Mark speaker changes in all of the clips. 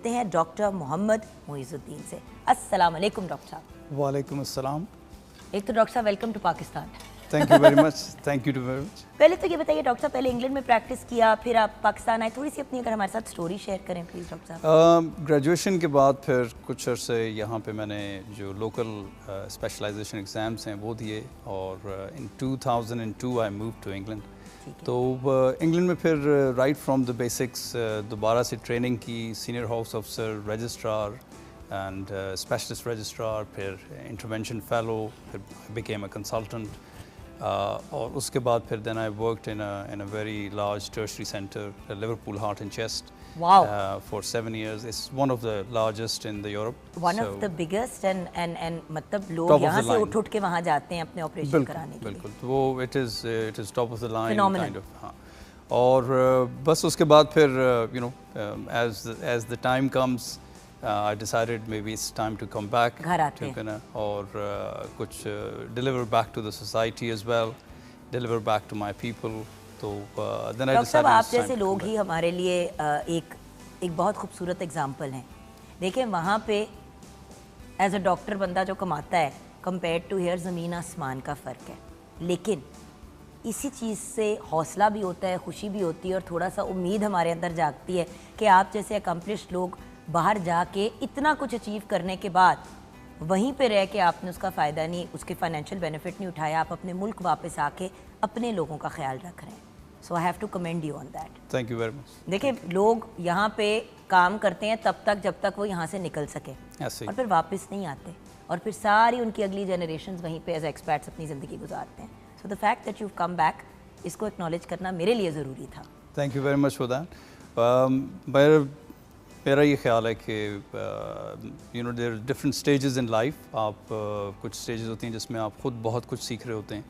Speaker 1: हैं डॉक्टर मोहम्मद मुइज़ुद्दीन से। अस्सलाम वालेकुम डॉक्टर साहब।
Speaker 2: वालेकुम अस्सलाम।
Speaker 1: एक तो डॉक्टर साहब welcome to Pakistan.
Speaker 2: Thank you very much. Thank you very much.
Speaker 1: पहले तो ये बताइए डॉक्टर साहब, पहले इंग्लैंड में प्रैक्टिस किया, फिर आप पाकिस्तान आए, थोड़ी सी अपनी अगर हमारे साथ स्टोरी शेयर करें प्लीज़ डॉक्टर साहब।
Speaker 2: ग्रेजुएशन के बाद फिर कुछ अरसे यहाँ पे मैंने जो लोकल स्पेशलाइजेशन एग्ज़ाम्स हैं वो दिए और इन 2002 आई मूव टू इंग्लैंड। तो इंग्लैंड में फिर राइट फ्रॉम द बेसिक्स दोबारा से ट्रेनिंग की, सीनियर हाउस अफसर, रजिस्ट्रार एंड स्पेशलिस्ट रजिस्ट्रार, फिर इंटरवेंशन फेलो, फिर बिकेम अ कंसल्टेंट और उसके बाद फिर then I worked in a very large tertiary centre Liverpool heart and chest for 7 years. It's one of the largest in the Europe.
Speaker 1: One of the biggest and मतलब लोग यहाँ से उठ के वहाँ जाते हैं अपने ऑपरेशन कराने के लिए।
Speaker 2: बिल्कुल, तो वो it is top of the line
Speaker 1: Phenomenal.
Speaker 2: kind of, हाँ। और बस उसके बाद फिर you know as the time comes I decided maybe it's time to come back
Speaker 1: घर आते हैं
Speaker 2: और कुछ deliver back to the society as well, deliver back to my people. तो then I decided
Speaker 1: आप जैसे लोग ही हमारे लिए एक बहुत खूबसूरत एग्जाम्पल हैं। देखिए वहाँ पे एज अ डॉक्टर बंदा जो कमाता है कंपेयर टू हेयर ज़मीन आसमान का फ़र्क है, लेकिन इसी चीज़ से हौसला भी होता है, खुशी भी होती है और थोड़ा सा उम्मीद हमारे अंदर जागती है कि आप जैसे अकम्पलिश्ड लोग बाहर जाके इतना कुछ अचीव करने के बाद वहीं पे रह के आपने उसका फ़ायदा नहीं, उसके फाइनेंशियल बेनिफिट नहीं उठाया, आप अपने मुल्क वापस आके अपने लोगों का ख्याल रख रहे हैं। So I have to commend you on that.
Speaker 2: Thank you very much.
Speaker 1: देखिए लोग यहाँ पे काम करते हैं तब तक जब तक वो यहाँ से निकल सके और फिर वापस नहीं आते और फिर सारी उनकी अगली जनरेशन वहीं पे एज एक्सपर्ट्स अपनी ज़िंदगी गुजारते हैं। So the fact that you come back, इसको एक्नॉलेज करना मेरे लिए ज़रूरी था।
Speaker 2: Thank you very much for that. मेरा ये ख्याल है कि you know there different stages in life. आप कुछ स्टेजेस होती हैं जिसमें आप खुद बहुत कुछ सीख रहे होते हैं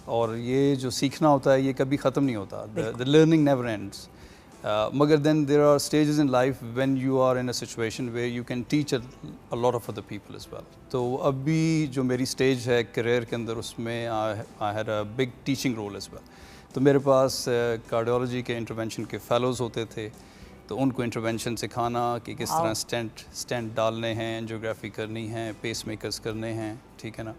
Speaker 2: और ये जो सीखना होता है ये कभी ख़त्म नहीं होता। The learning never ends. मगर then there are stages in life when you are in a situation where you can teach a lot of other people as well. तो अभी जो मेरी स्टेज है करियर के अंदर उसमें I had a big teaching role as well. तो मेरे पास कार्डियोलॉजी के इंटरवेंशन के फेलोज़ होते थे, तो उनको इंटरवेंशन सिखाना कि किस तरह स्टेंट डालने हैं, एंजियोग्राफी करनी है, पेस मेकर्स करने हैं, ठीक है ना।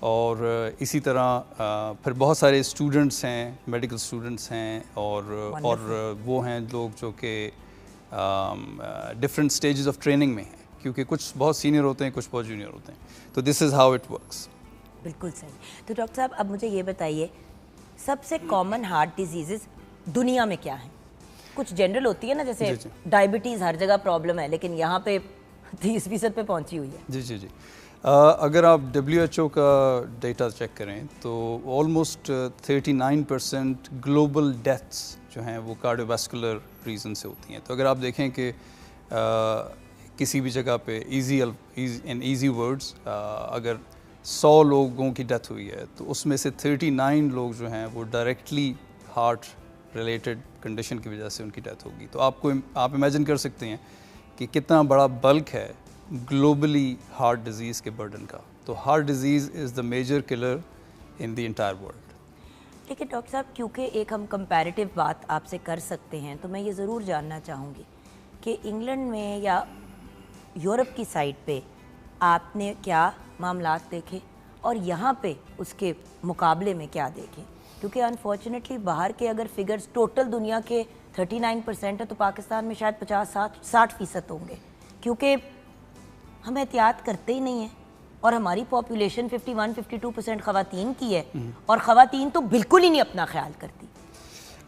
Speaker 2: और इसी तरह फिर बहुत सारे स्टूडेंट्स हैं, मेडिकल स्टूडेंट्स हैं और वो हैं लोग जो कि डिफरेंट स्टेजेस ऑफ ट्रेनिंग में हैं, क्योंकि कुछ बहुत सीनियर होते हैं, कुछ बहुत जूनियर होते हैं। तो this is how it works.
Speaker 1: बिल्कुल सही। तो डॉक्टर साहब अब मुझे ये बताइए, सबसे कॉमन हार्ट डिजीज़ दुनिया में क्या है? कुछ जनरल होती है ना, जैसे डायबिटीज़ हर जगह प्रॉब्लम है, लेकिन यहाँ पे 30% पे पहुँची हुई है।
Speaker 2: जी जी जी। अगर आप WHO का डेटा चेक करें तो ऑलमोस्ट 39% ग्लोबल डेथ्स जो हैं वो कार्डियोवास्कुलर रीज़न से होती हैं। तो अगर आप देखें कि किसी भी जगह पे इन ईजी वर्ड्स अगर 100 लोगों की डेथ हुई है तो उसमें से 39 लोग जो हैं वो डायरेक्टली हार्ट रिलेटेड कंडीशन की वजह से उनकी डेथ होगी। तो आप इमेजिन कर सकते हैं कि कितना बड़ा बल्क है ग्लोबली हार्ट डिजीज़ के बर्डन का। तो heart disease is the major killer in the entire world.
Speaker 1: लेकिन डॉक्टर साहब क्योंकि एक हम कंपैरेटिव बात आपसे कर सकते हैं तो मैं ये ज़रूर जानना चाहूँगी कि इंग्लैंड में या यूरोप की साइड पे आपने क्या मामलात देखे और यहाँ पे उसके मुकाबले में क्या देखें? क्योंकि अनफॉर्चुनेटली बाहर के अगर फिगर्स टोटल दुनिया के 39% है तो पाकिस्तान में शायद 50-60% होंगे, क्योंकि हम एहतियात करते ही नहीं हैं और हमारी पॉपुलेशन 51-52% ख़वातीन की है और ख़वातीन तो बिल्कुल ही नहीं अपना ख्याल करती।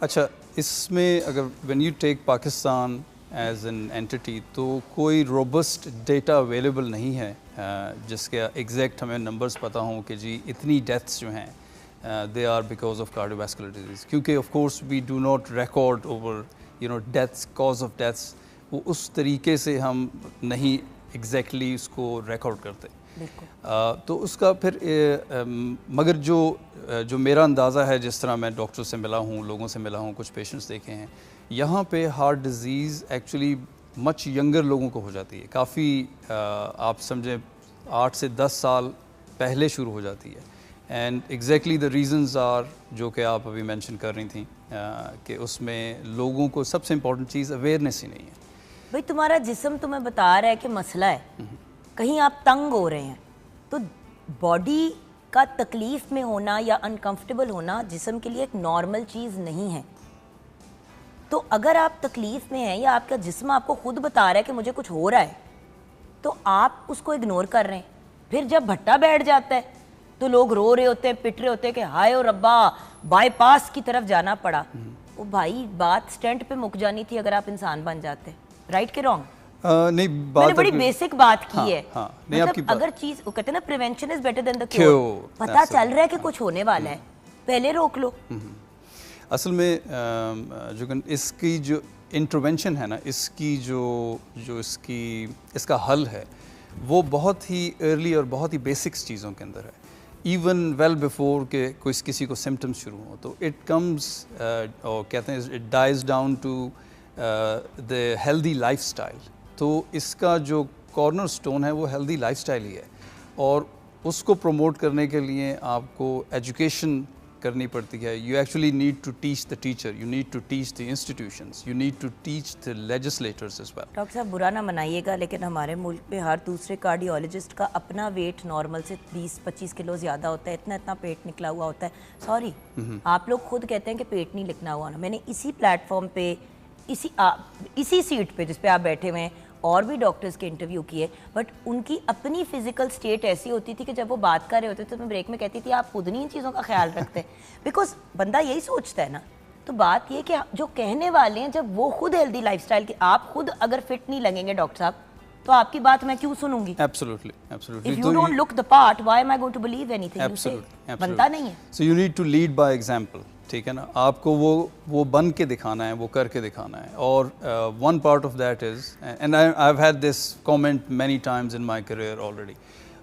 Speaker 2: अच्छा, इसमें अगर when you take Pakistan as an entity तो कोई रोबस्ट डेटा अवेलेबल नहीं है जिसके एग्जैक्ट हमें नंबर्स पता हों कि जी इतनी डेथ्स जो हैं they are because of cardiovascular disease, क्योंकि of course we do not record over deaths, cause of deaths, वो उस तरीके से हम नहीं exactly उसको record करते। तो उसका फिर मगर जो मेरा अंदाज़ा है, जिस तरह मैं डॉक्टर से मिला हूँ, लोगों से मिला हूँ, कुछ पेशेंट्स देखे हैं, यहाँ पे heart disease actually much younger लोगों को हो जाती है। काफ़ी आप समझें 8 से 10 साल पहले शुरू हो जाती है। And exactly the reasons are जो कि आप अभी मेंशन कर रही थी कि उसमें लोगों को सबसे इम्पॉर्टेंट चीज़ अवेयरनेस ही नहीं है।
Speaker 1: भाई तुम्हारा जिस्म तुम्हें बता रहा है कि मसला है, कहीं आप तंग हो रहे हैं, तो बॉडी का तकलीफ में होना या अनकंफर्टेबल होना जिस्म के लिए एक नॉर्मल चीज़ नहीं है। तो अगर आप तकलीफ में हैं या आपका जिस्म आपको खुद बता रहा है कि मुझे कुछ हो रहा है, तो आप उसको इग्नोर कर रहे हैं। फिर जब भट्टा बैठ जाता है तो लोग रो रहे होते हैं, पिट रहे होते हैं कि हाय ओ रब्बा बाईपास की तरफ जाना पड़ा। वो भाई बात स्टंट पे मुक जानी थी अगर आप इंसान बन जाते। राइट के रॉन्ग?
Speaker 2: नहीं, बात
Speaker 1: मैंने बड़ी बेसिक बात की
Speaker 2: हाँ,
Speaker 1: है।
Speaker 2: हाँ, नहीं, आपकी
Speaker 1: मतलब अगर चीज वो कहते हैं ना prevention is better than the cure, पता चल रहा है कि कुछ होने वाला है, पहले रोक लो।
Speaker 2: असल में जो इसकी जो इंटरवेंशन है ना, इसकी जो इसका हल है वो बहुत ही अर्ली और बहुत ही बेसिक्स चीज़ों के अंदर है। इवन वेल बिफोर के किसी को सिम्टम्स शुरू हो, तो इट कम्स और कहते हैं it dies down to the healthy lifestyle. तो इसका जो कॉर्नर स्टोन है वो हेल्दी लाइफस्टाइल ही है, और उसको प्रमोट करने के लिए आपको एजुकेशन करनी पड़ती है। You actually need to teach the teacher, you need to teach the institutions, you need to teach the legislators as well.
Speaker 1: Doctor साहब बुरा ना मनाइएगा, लेकिन हमारे मुल्क में हर दूसरे कार्डियोलॉजिस्ट का अपना वेट नॉर्मल से 20-25 किलो ज़्यादा होता है, इतना पेट निकला हुआ होता है। सॉरी, आप लोग खुद कहते हैं कि पेट नहीं लिखना हुआ ना। मैंने इसी प्लेटफॉर्म पे इसी सीट पे जिस पे आप बैठे हुए हैं और भी डॉक्टर्स के इंटरव्यू किए, बट उनकी अपनी फिजिकल स्टेट ऐसी होती थी कि जब वो बात कर रहे होते तो मैं ब्रेक में कहती थी आप खुद नहीं इन चीज़ों का ख्याल रखते। बिकॉज बंदा यही सोचता है ना। तो बात ये कि जो कहने वाले हैं जब वो खुद हेल्दी लाइफस्टाइल के, आप खुद अगर फिट नहीं लगेंगे डॉक्टर साहब, तो आपकी बात मैं क्यों सुनूंगी?
Speaker 2: Absolutely, absolutely.
Speaker 1: If you don't look the part, why am I going to believe anything you say? बनता नहीं है।
Speaker 2: So you need to lead by example, ठीक है ना। आपको वो बन के दिखाना है, वो करके दिखाना है। और one part of that is, and I have had this comment many times in my career already,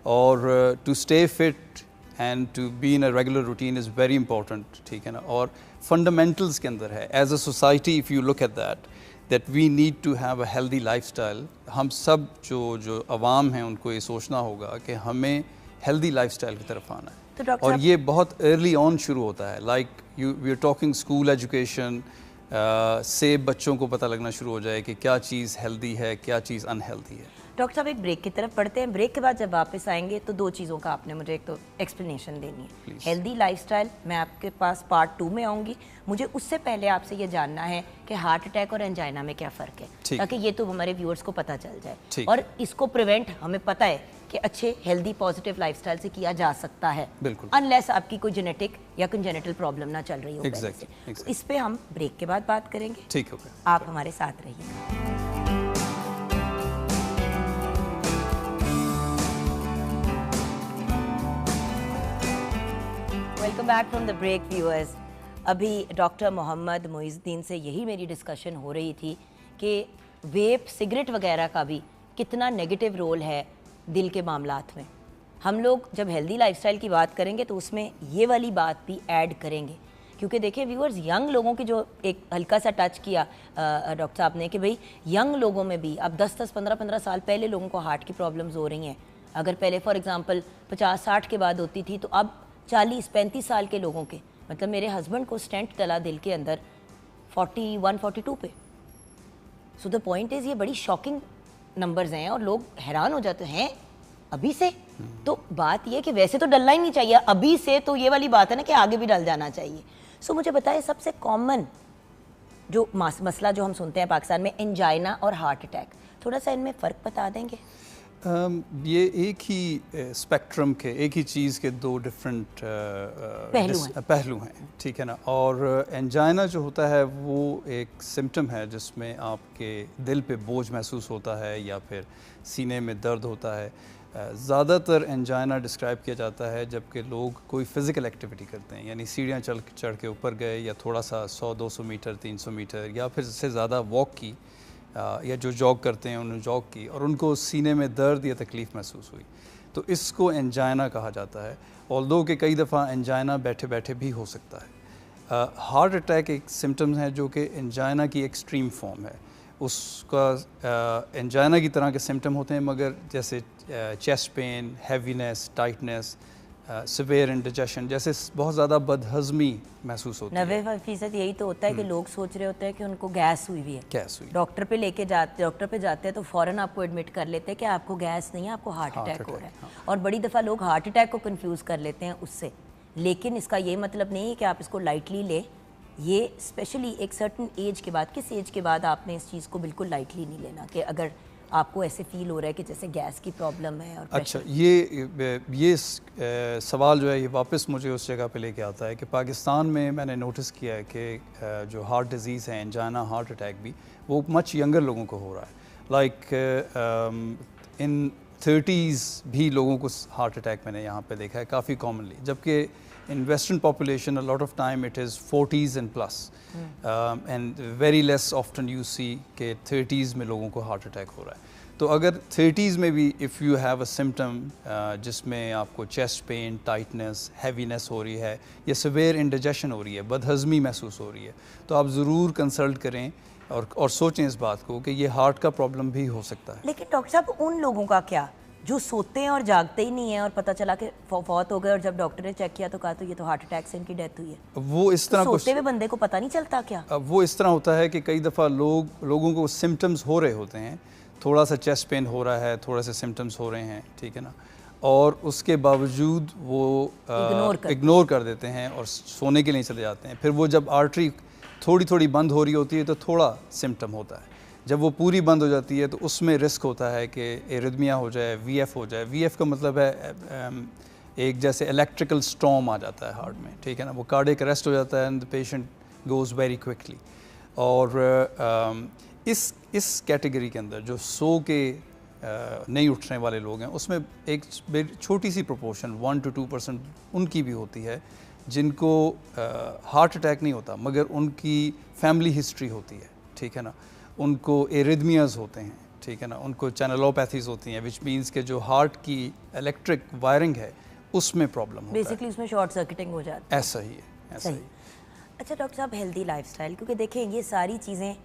Speaker 2: और to stay fit and to be in a regular routine is very important, ठीक है ना। और फंडामेंटल्स के अंदर है as a society, if you look at that we need to have a healthy lifestyle. हम सब जो अवाम हैं उनको ये सोचना होगा कि हमें हेल्दी लाइफस्टाइल की तरफ आना है।
Speaker 1: तो
Speaker 2: और ये बहुत अर्ली ऑन शुरू होता है। Like we are talking school education से बच्चों को पता लगना शुरू हो जाए कि क्या चीज़ हेल्दी है, क्या चीज़ अनहेल्दी है।
Speaker 1: डॉक्टर साहब एक ब्रेक की तरफ पढ़ते हैं। ब्रेक के बाद जब वापस आएंगे तो दो चीज़ों का आपने मुझे एक तो एक्सप्लेनेशन देनी है। हेल्दी लाइफस्टाइल मैं आपके पास पार्ट 2 में आऊँगी। मुझे उससे पहले आपसे ये जानना है कि हार्ट अटैक और एंजाइना में क्या फ़र्क है, ताकि ये तो हमारे व्यूअर्स को पता चल जाए, और इसको प्रिवेंट हमें पता है कि अच्छे हेल्दी पॉजिटिव लाइफस्टाइल से किया जा सकता है,
Speaker 2: बिल्कुल,
Speaker 1: अनलेस आपकी कोई जेनेटिक या कंजेनिटल प्रॉब्लम ना चल रही हो।
Speaker 2: exactly.
Speaker 1: इस पे हम ब्रेक के बाद बात करेंगे।
Speaker 2: ठीक है,
Speaker 1: आप हमारे साथ रहिएगा। Welcome back from the break viewers. अभी डॉक्टर मोहम्मद मोइज़ुद्दीन से यही मेरी डिस्कशन हो रही थी कि वेप सिगरेट वगैरह का भी कितना नेगेटिव रोल है दिल के मामलात में। हम लोग जब हेल्दी लाइफस्टाइल की बात करेंगे तो उसमें ये वाली बात भी ऐड करेंगे, क्योंकि देखिए व्यूअर्स, यंग लोगों की जो एक हल्का सा टच किया डॉक्टर साहब ने कि भाई यंग लोगों में भी अब 10-10, 15-15 साल पहले लोगों को हार्ट की प्रॉब्लम्स हो रही हैं। अगर पहले फॉर एग्जांपल 50-60 के बाद होती थी, तो अब 40-35 साल के लोगों के, मतलब मेरे हस्बैंड को स्टेंट डला दिल के अंदर 41-42 पे। सो द पॉइंट इज़, ये बड़ी शॉकिंग नंबर्स हैं और लोग हैरान हो जाते हैं अभी से। तो बात ये कि वैसे तो डलना ही नहीं चाहिए अभी से, तो ये वाली बात है ना कि आगे भी डल जाना चाहिए। सो मुझे बताएं, सबसे कॉमन जो मसला जो हम सुनते हैं पाकिस्तान में, एंजाइना और हार्ट अटैक, थोड़ा सा इनमें फ़र्क बता देंगे?
Speaker 2: ये एक ही स्पेक्ट्रम के, एक ही चीज़ के दो डिफरेंट पहलू हैं, ठीक है ना। और एंजाइना जो होता है वो एक सिम्टम है जिसमें आपके दिल पे बोझ महसूस होता है या फिर सीने में दर्द होता है। ज़्यादातर एंजाइना डिस्क्राइब किया जाता है जबकि लोग कोई फ़िज़िकल एक्टिविटी करते हैं, यानी सीढ़ियाँ चढ़ के ऊपर गए, या थोड़ा सा 100-200 मीटर 300 मीटर या फिर इससे ज़्यादा वॉक की, या जो जॉग करते हैं उन्होंने जॉग की और उनको सीने में दर्द या तकलीफ़ महसूस हुई, तो इसको एंजाइना कहा जाता है। ऑल्दो कि कई दफ़ा एंजाइना बैठे बैठे भी हो सकता है। हार्ट अटैक एक सिम्टम है जो कि एंजाइना की एक्सट्रीम फॉर्म है। उसका एंजाइना की तरह के सिम्टम होते हैं, मगर जैसे chest pain, heaviness, tightness, severe indigestion, जैसे बहुत ज़्यादा बदहज़मी महसूस होती है।
Speaker 1: 90% यही तो होता है कि लोग सोच रहे होते हैं कि उनको गैस हुई हुई है,
Speaker 2: गैस हुई,
Speaker 1: डॉक्टर पे जाते हैं तो फ़ौरन आपको एडमिट कर लेते हैं कि आपको गैस नहीं है, आपको हार्ट अटैक हो रहा है।
Speaker 2: हाँ।
Speaker 1: और बड़ी दफ़ा लोग हार्ट अटैक को कंफ्यूज कर लेते हैं उससे, लेकिन इसका ये मतलब नहीं है कि आप इसको लाइटली लें। ये स्पेशली एक सर्टन एज के बाद, किस एज के बाद आपने इस चीज़ को बिल्कुल लाइटली नहीं लेना कि अगर आपको ऐसे फील हो रहा है कि जैसे गैस की प्रॉब्लम है और
Speaker 2: अच्छा, ये सवाल जो है ये वापस मुझे उस जगह पे लेके आता है कि पाकिस्तान में मैंने नोटिस किया है कि जो हार्ट डिज़ीज़ है, एंजाइना, हार्ट अटैक भी वो मच यंगर लोगों को हो रहा है। लाइक इन 30s भी लोगों को हार्ट अटैक मैंने यहाँ पे देखा है काफ़ी कॉमनली, जबकि in Western population a lot of time it is 40s and plus, and very less often you see कि 30s में लोगों को हार्ट अटैक हो रहा है। तो अगर 30s में भी if you have a symptom जिसमें आपको चेस्ट पेन, टाइटनेस, हैवीनेस हो रही है या सिवियर इंडिजेशन हो रही है, बदहज़मी महसूस हो रही है, तो आप ज़रूर कंसल्ट करें और सोचें इस बात को कि ये हार्ट का प्रॉब्लम भी हो सकता है।
Speaker 1: लेकिन डॉक्टर साहब उन लोगों का क्या जो सोते हैं और जागते ही नहीं है और पता चला कि फौत हो गए और जब डॉक्टर ने चेक किया तो कहा तो ये तो हार्ट अटैक से इनकी डेथ हुई है।
Speaker 2: वो इस तरह
Speaker 1: सोते हुए बंदे को पता नहीं चलता क्या?
Speaker 2: वो इस तरह होता है कि कई दफ़ा लोगों को सिम्टम्स हो रहे होते हैं, थोड़ा सा चेस्ट पेन हो रहा है, थोड़ा सा सिम्टम्स हो रहे हैं, ठीक है ना, और उसके बावजूद वो इग्नोर कर देते हैं और सोने के लिए चले जाते हैं। फिर वो जब आर्टरी थोड़ी थोड़ी बंद हो रही होती है तो थोड़ा सिम्टम होता है, जब वो पूरी बंद हो जाती है तो उसमें रिस्क होता है कि एरिथमिया हो जाए, वीएफ हो जाए। वीएफ का मतलब है एक जैसे इलेक्ट्रिकल स्टॉर्म आ जाता है हार्ट में, ठीक है ना, वो कार्डियक अरेस्ट हो जाता है and the patient goes very quickly. और इस कैटेगरी के अंदर जो सो के नहीं उठने वाले लोग हैं, उसमें एक छोटी सी प्रोपोर्शन 1 to 2% उनकी भी होती है जिनको हार्ट अटैक नहीं होता मगर उनकी फैमिली हिस्ट्री होती है, ठीक है ना, उनको एरिथमियाज होते हैं, ठीक है ना, उनको चैनलोपैथीज होती हैं, विच मीन्स के जो हार्ट की इलेक्ट्रिक वायरिंग है उसमें प्रॉब्लम होता है,
Speaker 1: बेसिकली उसमें शॉर्ट सर्किटिंग हो जाती है।
Speaker 2: ऐसा ही है, ऐसा ही।
Speaker 1: अच्छा डॉक्टर साहब, हेल्दी लाइफस्टाइल, क्योंकि देखें ये सारी चीज़ें,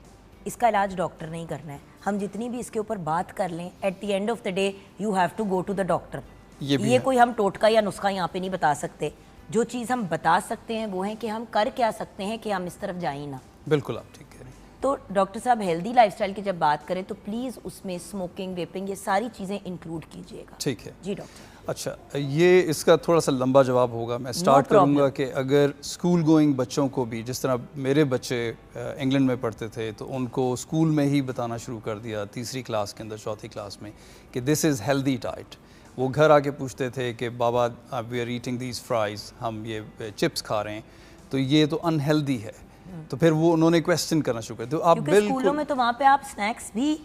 Speaker 1: इसका इलाज डॉक्टर नहीं करना है, हम जितनी भी इसके ऊपर बात कर लें, at the end of the day you have to go to the doctor. ये कोई हम टोटका या नुस्खा यहाँ पे नहीं बता सकते। जो चीज़ हम बता सकते हैं वो है कि हम कर क्या सकते हैं कि हम इस तरफ जाएं ना।
Speaker 2: बिल्कुल, आप ठीक कह रहे हैं।
Speaker 1: तो डॉक्टर साहब हेल्दी लाइफस्टाइल की जब बात करें तो प्लीज़ उसमें स्मोकिंग, वेपिंग, ये सारी चीज़ें इंक्लूड कीजिएगा।
Speaker 2: ठीक है
Speaker 1: जी डॉक्टर।
Speaker 2: अच्छा, ये इसका थोड़ा सा लंबा जवाब होगा। मैं स्टार्ट करूँगा कि अगर स्कूल गोइंग बच्चों को भी, जिस तरह मेरे बच्चे इंग्लैंड में पढ़ते थे तो उनको स्कूल में ही बताना शुरू कर दिया, तीसरी क्लास के अंदर, चौथी क्लास में, कि दिस इज़ हेल्दी डाइट। वो घर आके पूछते थे कि बाबा we are eating these fries, हम ये चिप्स खा रहे हैं तो ये तो अनहेल्दी है। तो फिर वो उन्होंने क्वेश्चन करना शुरू कर दिया। तो आप बिल्कुल
Speaker 1: स्कूलों में तो वहाँ पे आप स्नैक्स भी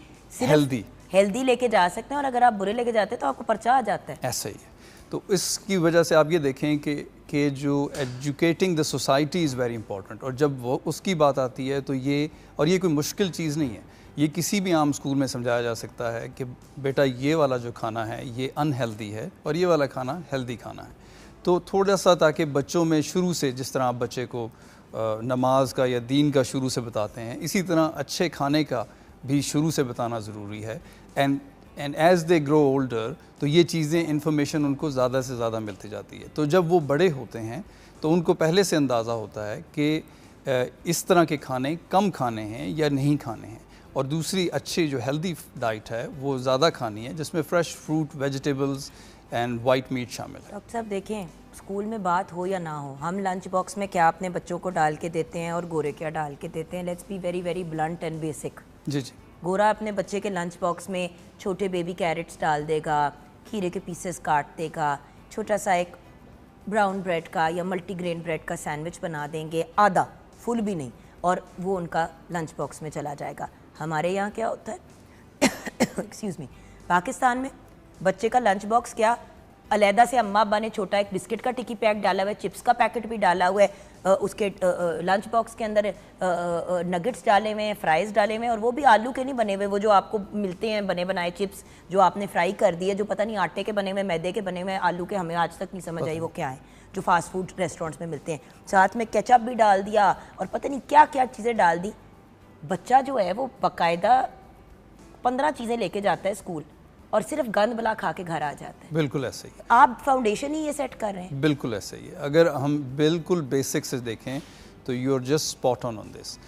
Speaker 1: हेल्दी लेके जा सकते हैं और अगर आप बुरे लेके जाते हैं तो आपको पर्चा आ जाता है।
Speaker 2: ऐसा ही है। तो इसकी वजह से आप ये देखें कि जो educating the society is very important, और जब वो उसकी बात आती है तो ये कोई मुश्किल चीज़ नहीं है, ये किसी भी आम स्कूल में समझाया जा सकता है कि बेटा ये वाला जो खाना है ये अनहेल्दी है और ये वाला खाना हेल्दी खाना है। तो थोड़ा सा, ताकि बच्चों में शुरू से, जिस तरह आप बच्चे को नमाज का या दीन का शुरू से बताते हैं, इसी तरह अच्छे खाने का भी शुरू से बताना ज़रूरी है। And as they grow older तो ये चीज़ें, इन्फॉर्मेशन उनको ज़्यादा से ज़्यादा मिलती जाती है। तो जब वो बड़े होते हैं तो उनको पहले से अंदाज़ा होता है कि इस तरह के खाने कम खाने हैं या नहीं खाने हैं, और दूसरी अच्छी जो हेल्दी डाइट है वो ज़्यादा खानी है, जिसमें fresh fruit, vegetables and white meet शामिल है।
Speaker 1: डॉक्टर साहब देखें, स्कूल में बात हो या ना हो, हम लंच बॉक्स में क्या अपने बच्चों को डाल के देते हैं और गोरे क्या डाल के देते हैं। Let's be very very blunt and basic.
Speaker 2: जी जी।
Speaker 1: गोरा अपने बच्चे के लंच बॉक्स में छोटे बेबी कैरेट्स डाल देगा, खीरे के पीसेस काट देगा, छोटा सा एक ब्राउन ब्रेड का या मल्टीग्रेन ब्रेड का सैंडविच बना देंगे, आधा, फुल भी नहीं, और वो उनका लंच बॉक्स में चला जाएगा। हमारे यहाँ क्या होता है एक्सक्यूज़ मी, पाकिस्तान में बच्चे का लंच बॉक्स क्या, अलहदा से अम्मा अब्बा ने छोटा एक बिस्किट का टिकी पैक डाला हुआ है, चिप्स का पैकेट भी डाला हुआ है, उसके लंच बॉक्स के अंदर नगेट्स डाले हुए हैं, फ्राइज़ डाले हुए हैं, और वो भी आलू के नहीं बने हुए, वो जो आपको मिलते हैं बने बनाए चिप्स जो आपने फ्राई कर दिए, जो पता नहीं आटे के बने हुए, मैदे के बने हुए, आलू के, हमें आज तक नहीं समझ आई वो क्या है, जो फास्ट फूड रेस्टोरेंट्स में मिलते हैं। साथ में केचप भी डाल दिया और पता नहीं क्या क्या चीज़ें डाल दी। बच्चा जो है वो बाकायदा 15 चीज़ें लेके जाता है स्कूल, और सिर्फ गंद बला खा के घर आ जाता है।
Speaker 2: बिल्कुल ऐसे ही है,
Speaker 1: आप फाउंडेशन ही ये सेट कर रहे हैं।
Speaker 2: बिल्कुल ऐसे ही है। अगर हम बिल्कुल बेसिक से देखें तो you are just spot on this.